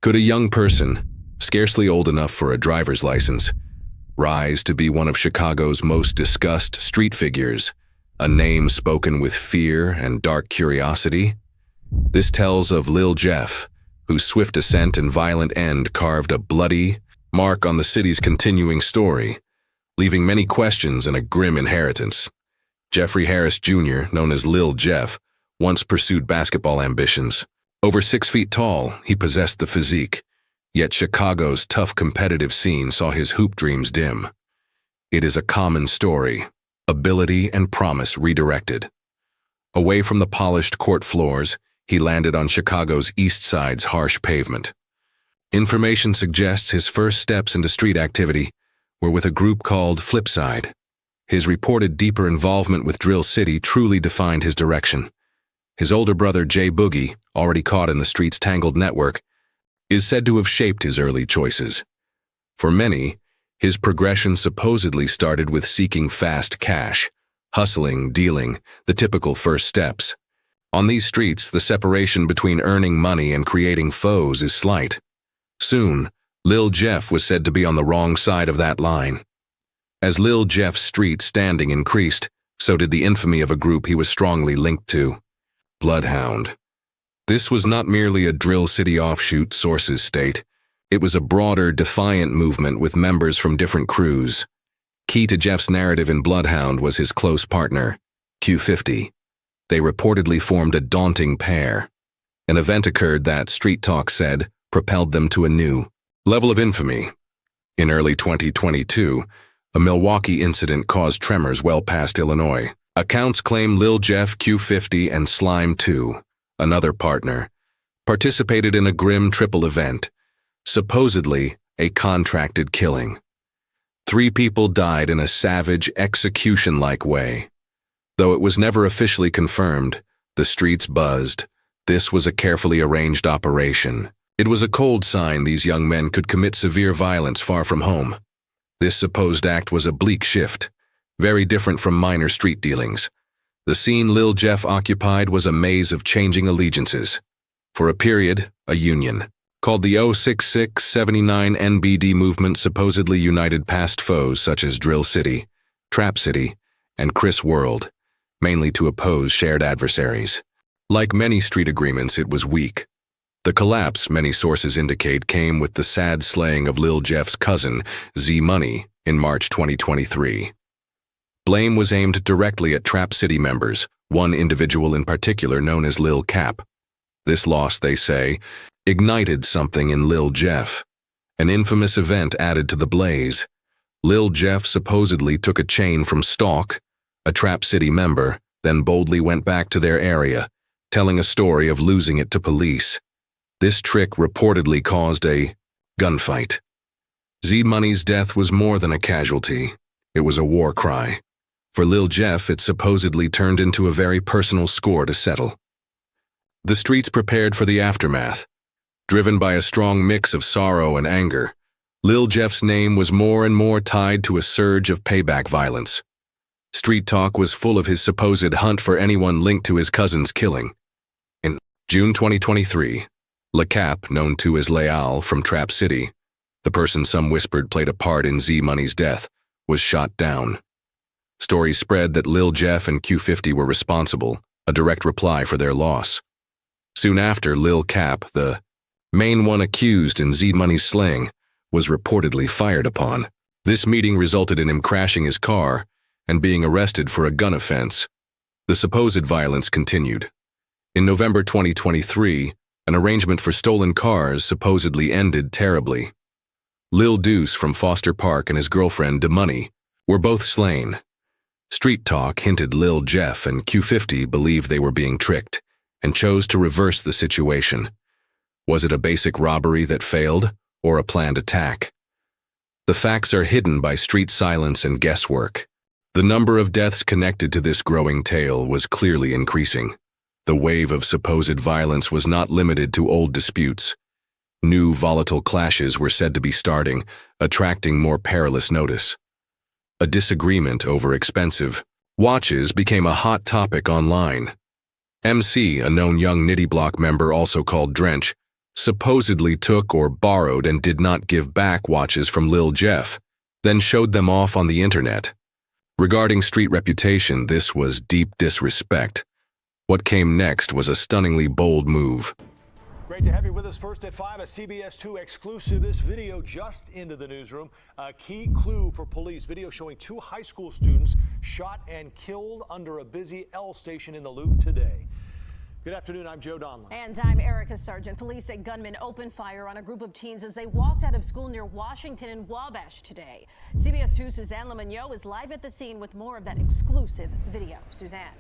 Could a young person, scarcely old enough for a driver's license, rise to be one of Chicago's most discussed street figures, a name spoken with fear and dark curiosity? This tells of Lil Jeff, whose swift ascent and violent end carved a bloody mark on the city's continuing story, leaving many questions and a grim inheritance. Jeffrey Harris Jr., known as Lil Jeff, once pursued basketball ambitions. Over 6 feet tall, he possessed the physique, yet Chicago's tough competitive scene saw his hoop dreams dim. It is a common story, ability and promise redirected. Away from the polished court floors, he landed on Chicago's East Side's harsh pavement. Information suggests his first steps into street activity were with a group called Flipside. His reported deeper involvement with Drill City truly defined his direction. His older brother Jay Boogie, already caught in the street's tangled network, is said to have shaped his early choices. For many, his progression supposedly started with seeking fast cash, hustling, dealing, the typical first steps. On these streets, the separation between earning money and creating foes is slight. Soon, Lil Jeff was said to be on the wrong side of that line. As Lil Jeff's street standing increased, so did the infamy of a group he was strongly linked to, Blood Hound. This was not merely a Drill City offshoot, sources state. It was a broader, defiant movement with members from different crews. Key to Jeff's narrative in Blood Hound was his close partner, Q50. They reportedly formed a daunting pair. An event occurred that, Street Talk said, propelled them to a new level of infamy. In early 2022, a Milwaukee incident caused tremors well past Illinois. Accounts claim Lil Jeff, Q50, and Slime 2, another partner, participated in a grim triple event, supposedly a contracted killing. 3 people died in a savage, execution-like way. Though it was never officially confirmed, the streets buzzed. This was a carefully arranged operation. It was a cold sign these young men could commit severe violence far from home. This supposed act was a bleak shift, very different from minor street dealings. The scene Lil Jeff occupied was a maze of changing allegiances. For a period, a union, called the 06679 NBD movement, supposedly united past foes such as Drill City, Trap City, and Chris World, mainly to oppose shared adversaries. Like many street agreements, it was weak. The collapse, many sources indicate, came with the sad slaying of Lil Jeff's cousin, Z-Money, in March 2023. Blame was aimed directly at Trap City members, one individual in particular known as Lil Cap. This loss, they say, ignited something in Lil Jeff. An infamous event added to the blaze. Lil Jeff supposedly took a chain from Stalk, a Trap City member, then boldly went back to their area, telling a story of losing it to police. This trick reportedly caused a gunfight. Z-Money's death was more than a casualty. It was a war cry. For Lil Jeff, it supposedly turned into a very personal score to settle. The streets prepared for the aftermath. Driven by a strong mix of sorrow and anger, Lil Jeff's name was more and more tied to a surge of payback violence. Street Talk was full of his supposed hunt for anyone linked to his cousin's killing. In June 2023, Le Cap, known too as Leal from Trap City, the person some whispered played a part in Z-Money's death, was shot down. Stories spread that Lil Jeff and Q50 were responsible, a direct reply for their loss. Soon after, Lil Cap, the main one accused in Z-Money's slaying, was reportedly fired upon. This meeting resulted in him crashing his car and being arrested for a gun offense. The supposed violence continued. In November 2023, an arrangement for stolen cars supposedly ended terribly. Lil Deuce from Foster Park and his girlfriend DeMoney were both slain. Street Talk hinted Lil Jeff and Q50 believed they were being tricked and chose to reverse the situation. Was it a basic robbery that failed, or a planned attack? The facts are hidden by street silence and guesswork. The number of deaths connected to this growing tale was clearly increasing. The wave of supposed violence was not limited to old disputes. New volatile clashes were said to be starting, attracting more perilous notice. A disagreement over expensive watches became a hot topic online. MC, a known young Nitty Block member also called Drench, supposedly took or borrowed and did not give back watches from Lil Jeff, then showed them off on the internet. Regarding street reputation, this was deep disrespect. What came next was a stunningly bold move. Great to have you with us. First at 5, a CBS 2 exclusive. This video just into the newsroom. A key clue for police. Video showing 2 high school students shot and killed under a busy L station in the Loop today. Good afternoon, I'm Joe Donlin. And I'm Erica Sargent. Police say gunmen opened fire on a group of teens as they walked out of school near Washington and Wabash today. CBS 2's Suzanne Lemonnier is live at the scene with more of that exclusive video. Suzanne.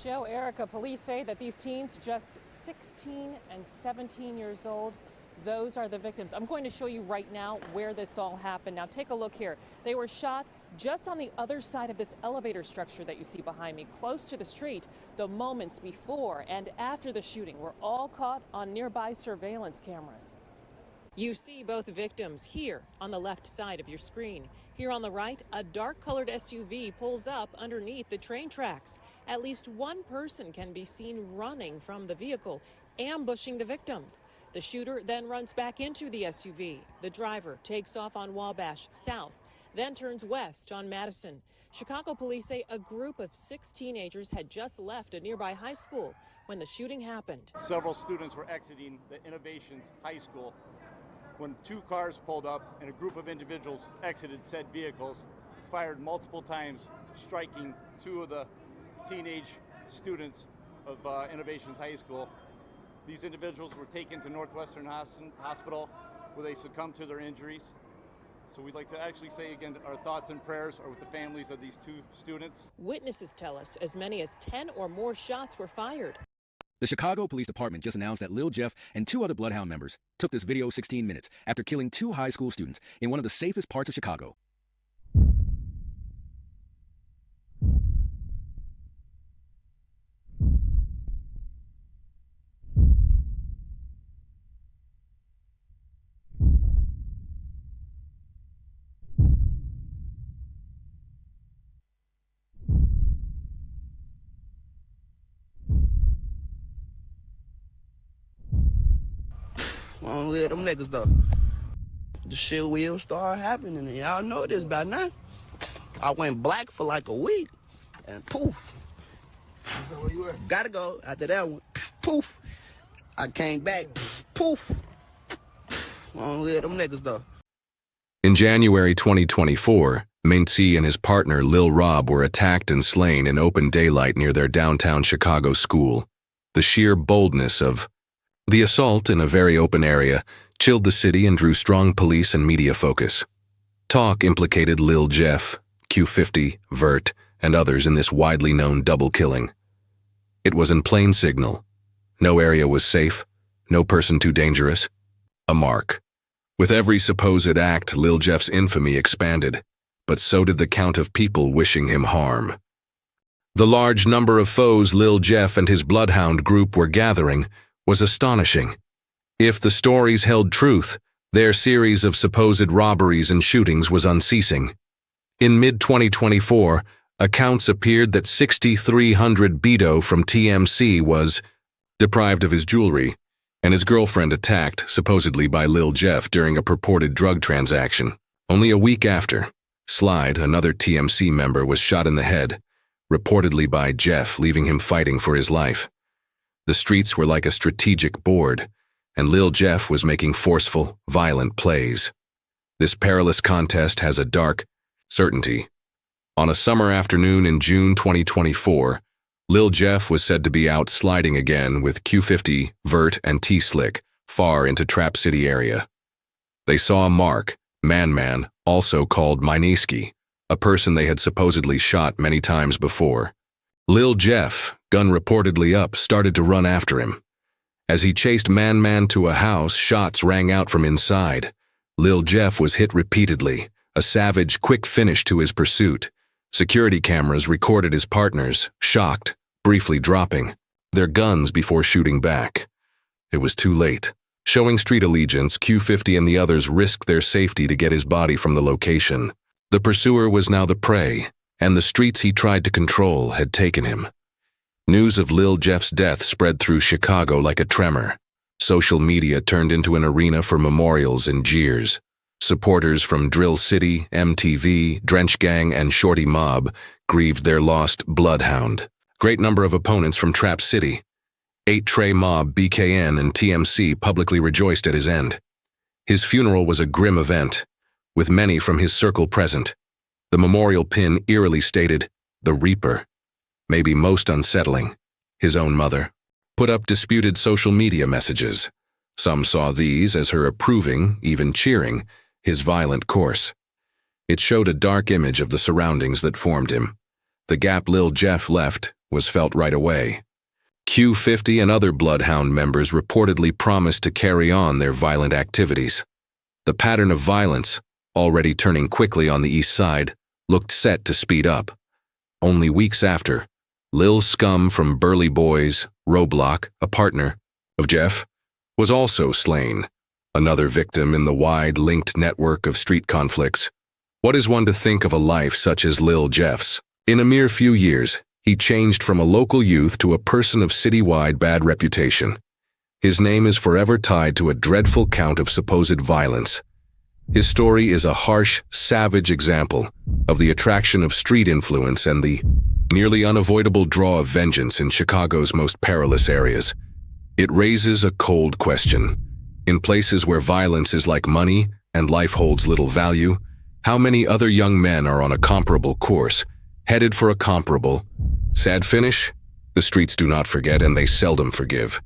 Joe, Erica, police say that these teens, just 16 and 17 years old, those are the victims. I'm going to show you right now where this all happened. Now take a look here. They were shot just on the other side of this elevator structure that you see behind me, close to the street. The moments before and after the shooting were all caught on nearby surveillance cameras. You see both victims here on the left side of your screen. Here on the right, a dark-colored SUV pulls up underneath the train tracks. At least one person can be seen running from the vehicle, ambushing the victims. The shooter then runs back into the SUV. The driver takes off on Wabash south, then turns west on Madison. Chicago police say a group of 6 teenagers had just left a nearby high school when the shooting happened. Several students were exiting the Innovations High School when 2 cars pulled up and a group of individuals exited said vehicles, fired multiple times, striking 2 of the teenage students of Innovations High School. These individuals were taken to Northwestern Hospital where they succumbed to their injuries. So we'd like to actually say again, our thoughts and prayers are with the families of these 2 students. Witnesses tell us as many as 10 or more shots were fired. The Chicago Police Department just announced that Lil Jeff and 2 other Blood Hound members took this video 16 minutes after killing 2 high school students in one of the safest parts of Chicago. I don't live them niggas though. The shit will start happening, and y'all know this by now. I went black for like a week, and poof. Where you at? Gotta go. After that one, poof. I came back, poof. I don't live them niggas though. In January 2024, Nitty and his partner Lil Rob were attacked and slain in open daylight near their downtown Chicago school. The sheer boldness of the assault in a very open area chilled the city and drew strong police and media focus. Talk implicated Lil Jeff, Q50, Vert, and others in this widely known double killing. It was in plain signal. No area was safe, no person too dangerous. A mark. With every supposed act, Lil Jeff's infamy expanded, but so did the count of people wishing him harm. The large number of foes Lil Jeff and his Blood Hound group were gathering was astonishing. If the stories held truth, their series of supposed robberies and shootings was unceasing. In mid-2024, accounts appeared that 6,300 Beto from TMC was deprived of his jewelry, and his girlfriend attacked, supposedly by Lil Jeff, during a purported drug transaction. Only a week after, Slide, another TMC member, was shot in the head, reportedly by Jeff, leaving him fighting for his life. The streets were like a strategic board, and Lil Jeff was making forceful, violent plays. This perilous contest has a dark certainty. On a summer afternoon in June 2024, Lil Jeff was said to be out sliding again with Q50, Vert, and T-Slick far into Trap City area. They saw Mark, Man, also called Mineski, a person they had supposedly shot many times before. Lil Jeff, gun reportedly up, started to run after him. As he chased Man to a house, shots rang out from inside. Lil Jeff was hit repeatedly, a savage, quick finish to his pursuit. Security cameras recorded his partners, shocked, briefly dropping their guns before shooting back. It was too late. Showing street allegiance, Q50 and the others risked their safety to get his body from the location. The pursuer was now the prey, and the streets he tried to control had taken him. News of Lil Jeff's death spread through Chicago like a tremor. Social media turned into an arena for memorials and jeers. Supporters from Drill City, MTV, Drench Gang, and Shorty Mob grieved their lost Blood Hound. Great number of opponents from Trap City. 8 Trey Mob, BKN, and TMC publicly rejoiced at his end. His funeral was a grim event, with many from his circle present. The memorial pin eerily stated, "The Reaper." Maybe most unsettling, his own mother put up disputed social media messages. Some saw these as her approving, even cheering, his violent course. It showed a dark image of the surroundings that formed him. The gap Lil Jeff left was felt right away. Q50 and other Blood Hound members reportedly promised to carry on their violent activities. The pattern of violence, already turning quickly on the east side, looked set to speed up. Only weeks after, Lil Scum from Burly Boys, Roblox, a partner of Jeff, was also slain, another victim in the wide linked network of street conflicts. What is one to think of a life such as Lil Jeff's? In a mere few years, he changed from a local youth to a person of citywide bad reputation. His name is forever tied to a dreadful count of supposed violence. His story is a harsh, savage example of the attraction of street influence and the nearly unavoidable draw of vengeance in Chicago's most perilous areas. It raises a cold question. In places where violence is like money and life holds little value, how many other young men are on a comparable course, headed for a comparable, sad finish? The streets do not forget, and they seldom forgive.